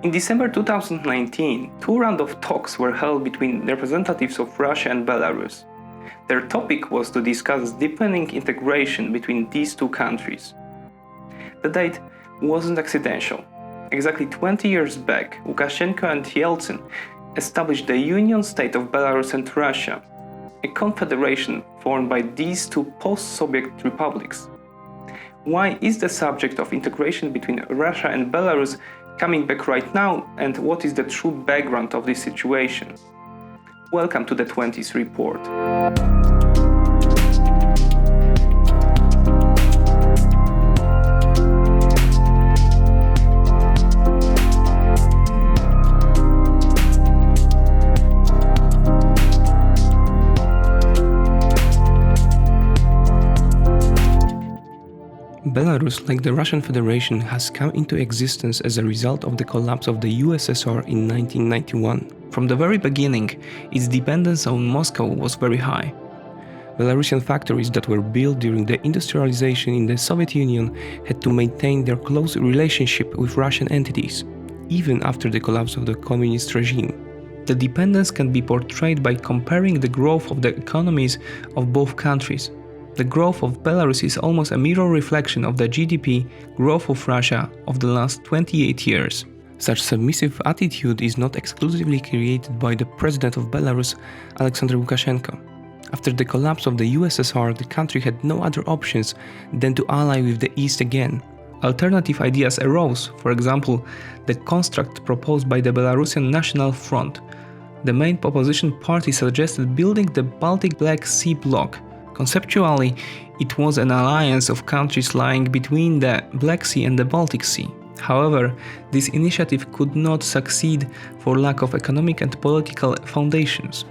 In December 2019, two rounds of talks were held between representatives of Russia and Belarus. Their topic was to discuss deepening integration between these two countries. The date wasn't accidental. Exactly 20 years back, Lukashenko and Yeltsin established the Union State of Belarus and Russia, a confederation formed by these two post-Soviet republics. Why is the subject of integration between Russia and Belarus coming back right now, and what is the true background of this situation? Welcome to the 20th report. Belarus, like the Russian Federation, has come into existence as a result of the collapse of the USSR in 1991. From the very beginning, its dependence on Moscow was very high. Belarusian factories that were built during the industrialization in the Soviet Union had to maintain their close relationship with Russian entities, even after the collapse of the communist regime. The dependence can be portrayed by comparing the growth of the economies of both countries. The growth of Belarus is almost a mirror reflection of the GDP growth of Russia of the last 28 years. Such submissive attitude is not exclusively created by the president of Belarus, Alexander Lukashenko. After the collapse of the USSR, the country had no other options than to ally with the East again. Alternative ideas arose, for example, the construct proposed by the Belarusian National Front. The main opposition party suggested building the Baltic Black Sea bloc. Conceptually, it was an alliance of countries lying between the Black Sea and the Baltic Sea. However, this initiative could not succeed for lack of economic and political foundations.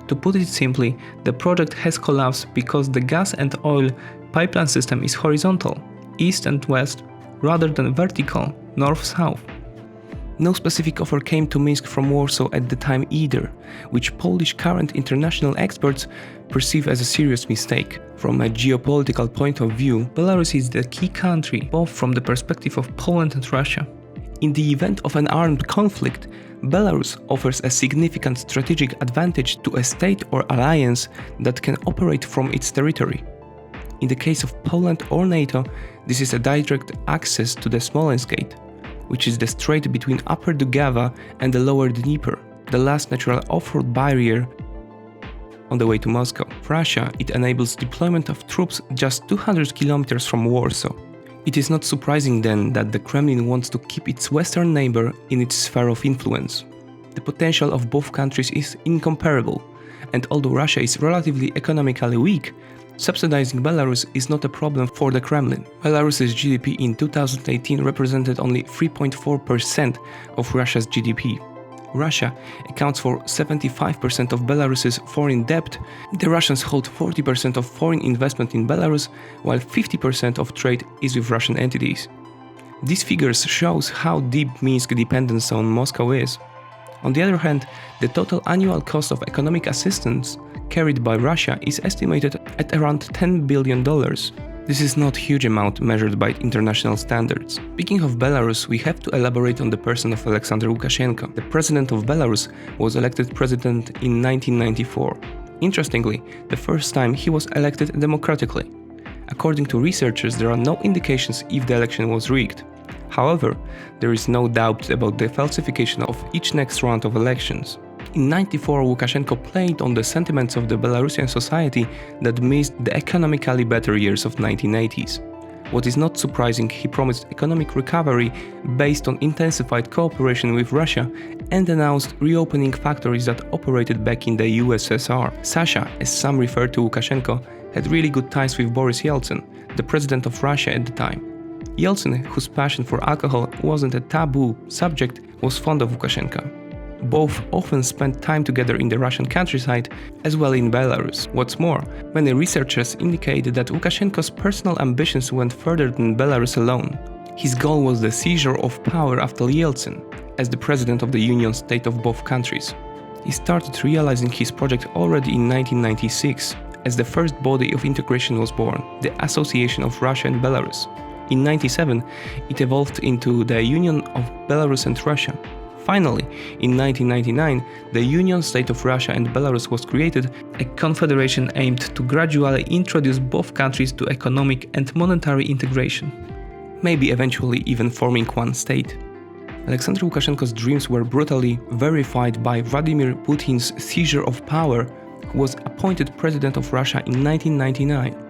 To put it simply, the project has collapsed because the gas and oil pipeline system is horizontal, east and west, rather than vertical, north-south. No specific offer came to Minsk from Warsaw at the time either, which Polish current international experts perceive as a serious mistake. From a geopolitical point of view, Belarus is the key country, both from the perspective of Poland and Russia. In the event of an armed conflict, Belarus offers a significant strategic advantage to a state or alliance that can operate from its territory. In the case of Poland or NATO, this is a direct access to the Smolensk Gate, which is the strait between Upper Daugava and the Lower Dnieper, the last natural off-road barrier on the way to Moscow. For Russia, it enables deployment of troops just 200 kilometers from Warsaw. It is not surprising then that the Kremlin wants to keep its western neighbor in its sphere of influence. The potential of both countries is incomparable, and although Russia is relatively economically weak, subsidizing Belarus is not a problem for the Kremlin. Belarus's GDP in 2018 represented only 3.4% of Russia's GDP. Russia accounts for 75% of Belarus's foreign debt. The Russians hold 40% of foreign investment in Belarus, while 50% of trade is with Russian entities. These figures shows how deep Minsk dependence on Moscow is. On the other hand, the total annual cost of economic assistance carried by Russia is estimated at around $10 billion. This is not a huge amount measured by international standards. Speaking of Belarus, we have to elaborate on the person of Alexander Lukashenko. The president of Belarus was elected president in 1994. Interestingly, the first time he was elected democratically. According to researchers, there are no indications if the election was rigged. However, there is no doubt about the falsification of each next round of elections. In 1994, Lukashenko played on the sentiments of the Belarusian society that missed the economically better years of 1980s. What is not surprising, he promised economic recovery based on intensified cooperation with Russia and announced reopening factories that operated back in the USSR. Sasha, as some refer to Lukashenko, had really good ties with Boris Yeltsin, the president of Russia at the time. Yeltsin, whose passion for alcohol wasn't a taboo subject, was fond of Lukashenko. Both often spent time together in the Russian countryside as well in Belarus. What's more, many researchers indicated that Lukashenko's personal ambitions went further than Belarus alone. His goal was the seizure of power after Yeltsin, as the president of the Union State of both countries. He started realizing his project already in 1996, as the first body of integration was born, the Association of Russia and Belarus. In 1997, it evolved into the Union of Belarus and Russia. Finally, in 1999, the Union State of Russia and Belarus was created, a confederation aimed to gradually introduce both countries to economic and monetary integration, maybe eventually even forming one state. Alexander Lukashenko's dreams were brutally verified by Vladimir Putin's seizure of power, who was appointed president of Russia in 1999.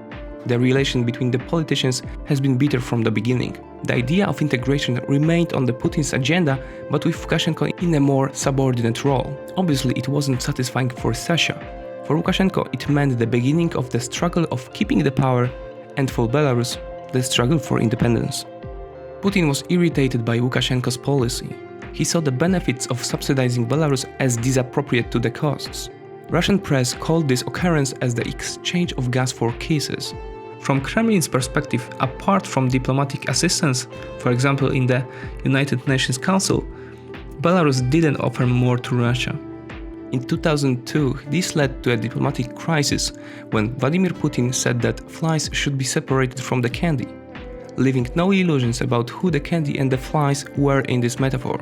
The relation between the politicians has been bitter from the beginning. The idea of integration remained on the Putin's agenda, but with Lukashenko in a more subordinate role. Obviously, it wasn't satisfying for Russia. For Lukashenko, it meant the beginning of the struggle of keeping the power, and for Belarus, the struggle for independence. Putin was irritated by Lukashenko's policy. He saw the benefits of subsidizing Belarus as disappropriate to the costs. Russian press called this occurrence as the exchange of gas for kisses. From Kremlin's perspective, apart from diplomatic assistance, for example in the United Nations Council, Belarus didn't offer more to Russia. In 2002, this led to a diplomatic crisis when Vladimir Putin said that flies should be separated from the candy, leaving no illusions about who the candy and the flies were in this metaphor.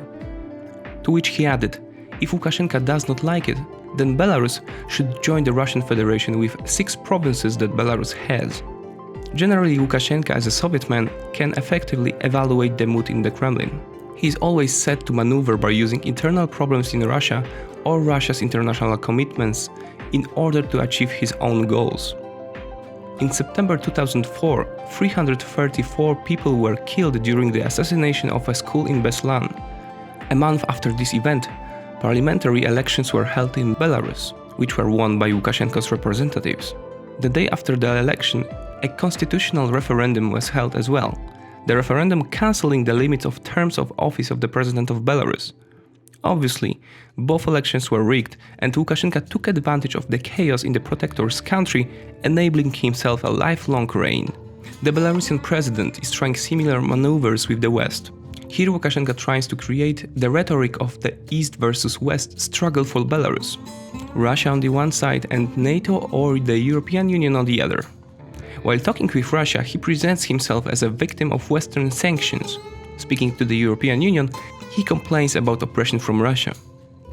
To which he added, if Lukashenko does not like it, then Belarus should join the Russian Federation with 6 provinces that Belarus has. Generally, Lukashenko as a Soviet man can effectively evaluate the mood in the Kremlin. He is always set to maneuver by using internal problems in Russia or Russia's international commitments in order to achieve his own goals. In September 2004, 334 people were killed during the assassination of a school in Beslan. A month after this event, parliamentary elections were held in Belarus, which were won by Lukashenko's representatives. The day after the election, a constitutional referendum was held as well, the referendum cancelling the limits of terms of office of the president of Belarus. Obviously, both elections were rigged, and Lukashenko took advantage of the chaos in the protector's country, enabling himself a lifelong reign. The Belarusian president is trying similar maneuvers with the West. Here Lukashenko tries to create the rhetoric of the East versus West struggle for Belarus. Russia on the one side and NATO or the European Union on the other. While talking with Russia, he presents himself as a victim of Western sanctions. Speaking to the European Union, he complains about oppression from Russia.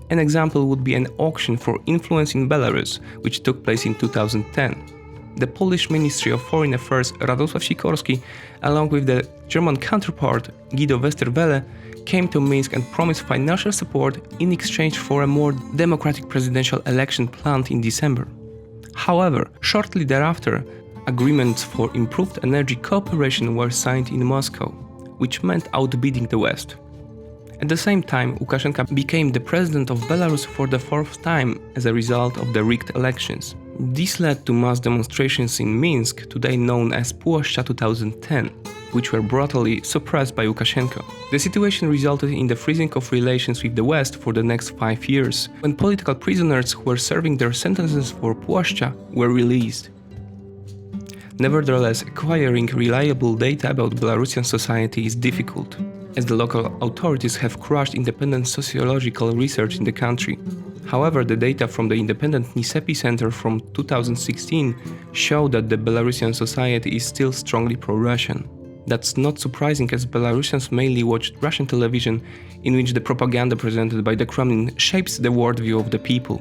An example would be an auction for influence in Belarus, which took place in 2010. The Polish Ministry of Foreign Affairs Radosław Sikorski, along with the German counterpart Guido Westerwelle, came to Minsk and promised financial support in exchange for a more democratic presidential election planned in December. However, shortly thereafter, agreements for improved energy cooperation were signed in Moscow, which meant outbidding the West. At the same time, Lukashenko became the president of Belarus for the 4th time as a result of the rigged elections. This led to mass demonstrations in Minsk, today known as Płoszcza 2010, which were brutally suppressed by Lukashenko. The situation resulted in the freezing of relations with the West for the next 5 years, when political prisoners who were serving their sentences for Płoszcza were released. Nevertheless, acquiring reliable data about Belarusian society is difficult, as the local authorities have crushed independent sociological research in the country. However, the data from the independent Nicepi Center from 2016 show that the Belarusian society is still strongly pro-Russian. That's not surprising, as Belarusians mainly watch Russian television, in which the propaganda presented by the Kremlin shapes the worldview of the people.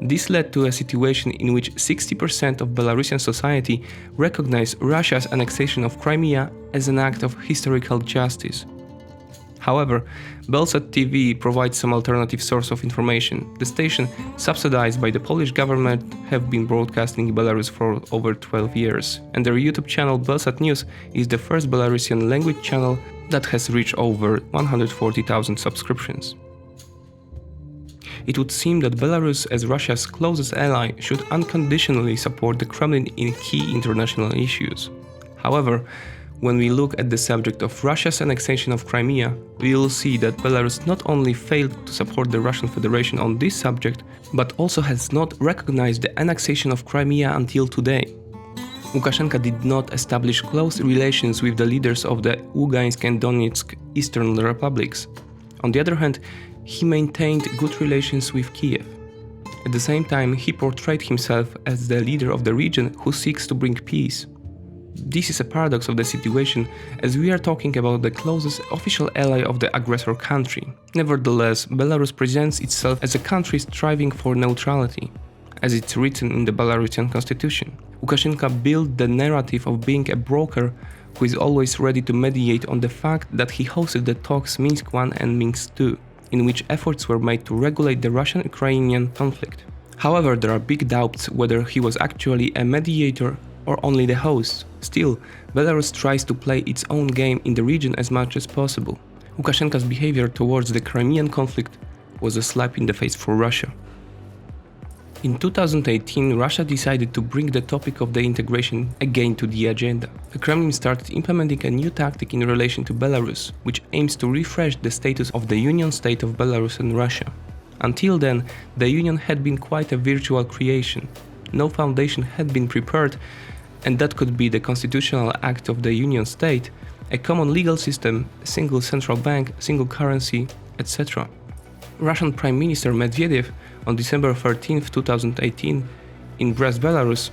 This led to a situation in which 60% of Belarusian society recognize Russia's annexation of Crimea as an act of historical justice. However, Belsat TV provides some alternative source of information. The station, subsidized by the Polish government, have been broadcasting in Belarus for over 12 years, and their YouTube channel Belsat News is the first Belarusian language channel that has reached over 140,000 subscriptions. It would seem that Belarus, as Russia's closest ally, should unconditionally support the Kremlin in key international issues. However, when we look at the subject of Russia's annexation of Crimea, we will see that Belarus not only failed to support the Russian Federation on this subject, but also has not recognized the annexation of Crimea until today. Lukashenko did not establish close relations with the leaders of the Lugansk and Donetsk Eastern republics. On the other hand, he maintained good relations with Kiev. At the same time, he portrayed himself as the leader of the region who seeks to bring peace. This is a paradox of the situation, as we are talking about the closest official ally of the aggressor country. Nevertheless, Belarus presents itself as a country striving for neutrality, as it's written in the Belarusian constitution. Lukashenko built the narrative of being a broker who is always ready to mediate on the fact that he hosted the talks Minsk I and Minsk II, in which efforts were made to regulate the Russian-Ukrainian conflict. However, there are big doubts whether he was actually a mediator or only the host. Still, Belarus tries to play its own game in the region as much as possible. Lukashenko's behavior towards the Crimean conflict was a slap in the face for Russia. In 2018, Russia decided to bring the topic of the integration again to the agenda. The Kremlin started implementing a new tactic in relation to Belarus, which aims to refresh the status of the Union state of Belarus and Russia. Until then, the Union had been quite a virtual creation. No foundation had been prepared, and that could be the constitutional act of the Union state, a common legal system, a single central bank, single currency, etc. Russian Prime Minister Medvedev on December 13, 2018, in Brest, Belarus,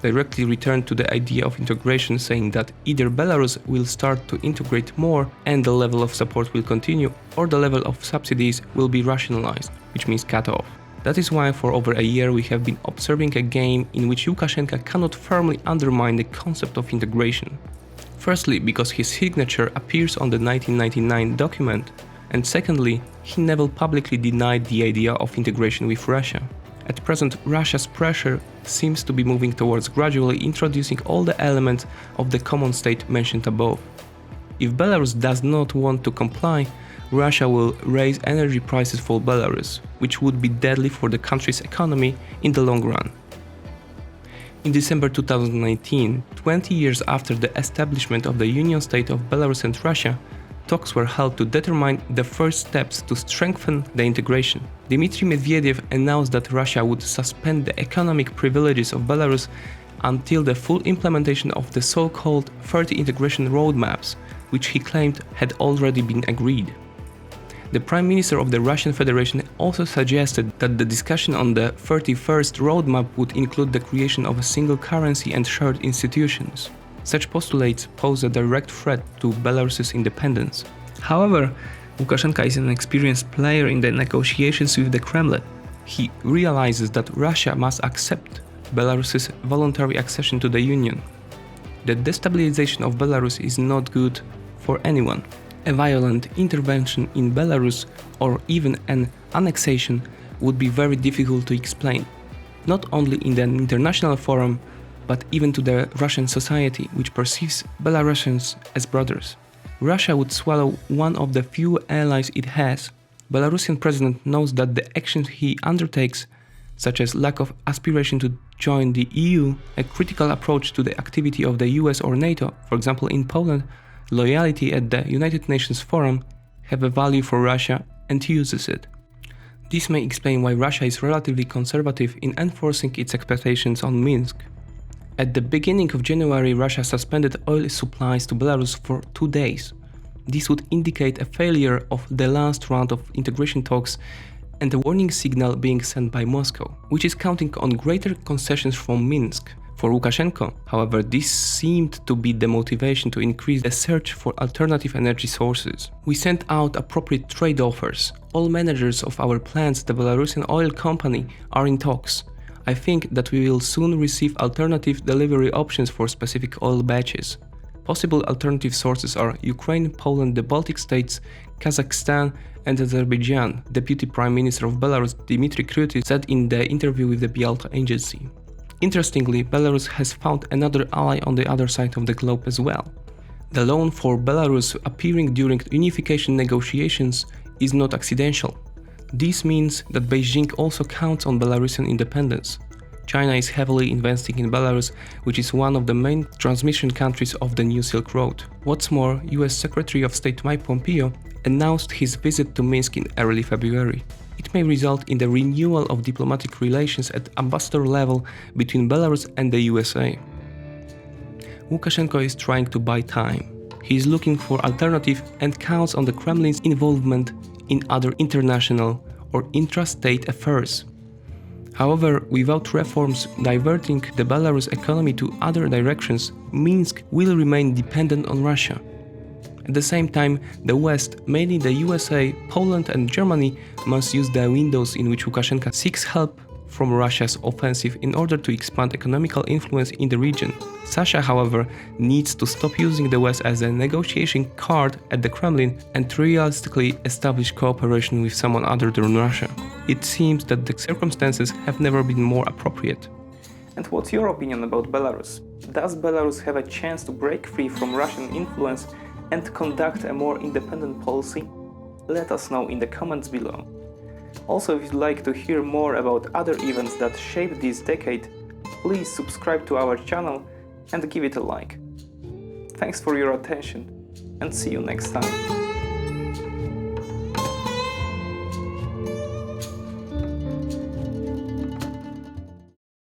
directly returned to the idea of integration, saying that either Belarus will start to integrate more and the level of support will continue, or the level of subsidies will be rationalized, which means cut off. That is why for over a year we have been observing a game in which Lukashenko cannot firmly undermine the concept of integration. Firstly, because his signature appears on the 1999 document, and secondly, he never publicly denied the idea of integration with Russia. At present, Russia's pressure seems to be moving towards gradually introducing all the elements of the common state mentioned above. If Belarus does not want to comply, Russia will raise energy prices for Belarus, which would be deadly for the country's economy in the long run. In December 2019, 20 years after the establishment of the Union state of Belarus and Russia, talks were held to determine the first steps to strengthen the integration. Dmitry Medvedev announced that Russia would suspend the economic privileges of Belarus until the full implementation of the so-called 30 integration roadmaps, which he claimed had already been agreed. The Prime Minister of the Russian Federation also suggested that the discussion on the 31st roadmap would include the creation of a single currency and shared institutions. Such postulates pose a direct threat to Belarus's independence. However, Lukashenko is an experienced player in the negotiations with the Kremlin. He realizes that Russia must accept Belarus's voluntary accession to the Union. The destabilization of Belarus is not good for anyone. A violent intervention in Belarus or even an annexation would be very difficult to explain, not only in the international forum, but even to the Russian society, which perceives Belarusians as brothers. Russia would swallow one of the few allies it has. Belarusian president knows that the actions he undertakes, such as lack of aspiration to join the EU, a critical approach to the activity of the US or NATO, for example in Poland, loyalty at the United Nations Forum, have a value for Russia and uses it. This may explain why Russia is relatively conservative in enforcing its expectations on Minsk. At the beginning of January, Russia suspended oil supplies to Belarus for 2 days. This would indicate a failure of the last round of integration talks and a warning signal being sent by Moscow, which is counting on greater concessions from Minsk. For Lukashenko, however, this seemed to be the motivation to increase the search for alternative energy sources. We sent out appropriate trade offers. All managers of our plants, the Belarusian oil company, are in talks. I think that we will soon receive alternative delivery options for specific oil batches. Possible alternative sources are Ukraine, Poland, the Baltic states, Kazakhstan and Azerbaijan, Deputy Prime Minister of Belarus Dmitry Kryuty said in the interview with the Bialta agency. Interestingly, Belarus has found another ally on the other side of the globe as well. The loan for Belarus appearing during unification negotiations is not accidental. This means that Beijing also counts on Belarusian independence. China is heavily investing in Belarus, which is one of the main transmission countries of the New Silk Road. What's more, US Secretary of State Mike Pompeo announced his visit to Minsk in early February. It may result in the renewal of diplomatic relations at ambassador level between Belarus and the USA. Lukashenko is trying to buy time. He is looking for alternative and counts on the Kremlin's involvement in other international or intra-state affairs. However, without reforms diverting the Belarus economy to other directions, Minsk will remain dependent on Russia. At the same time, the West, mainly the USA, Poland and Germany, must use the windows in which Lukashenko seeks help from Russia's offensive in order to expand economical influence in the region. Russia, however, needs to stop using the West as a negotiation card at the Kremlin and realistically establish cooperation with someone other than Russia. It seems that the circumstances have never been more appropriate. And what's your opinion about Belarus? Does Belarus have a chance to break free from Russian influence and conduct a more independent policy? Let us know in the comments below. Also, if you'd like to hear more about other events that shaped this decade, please subscribe to our channel and give it a like. Thanks for your attention, and see you next time.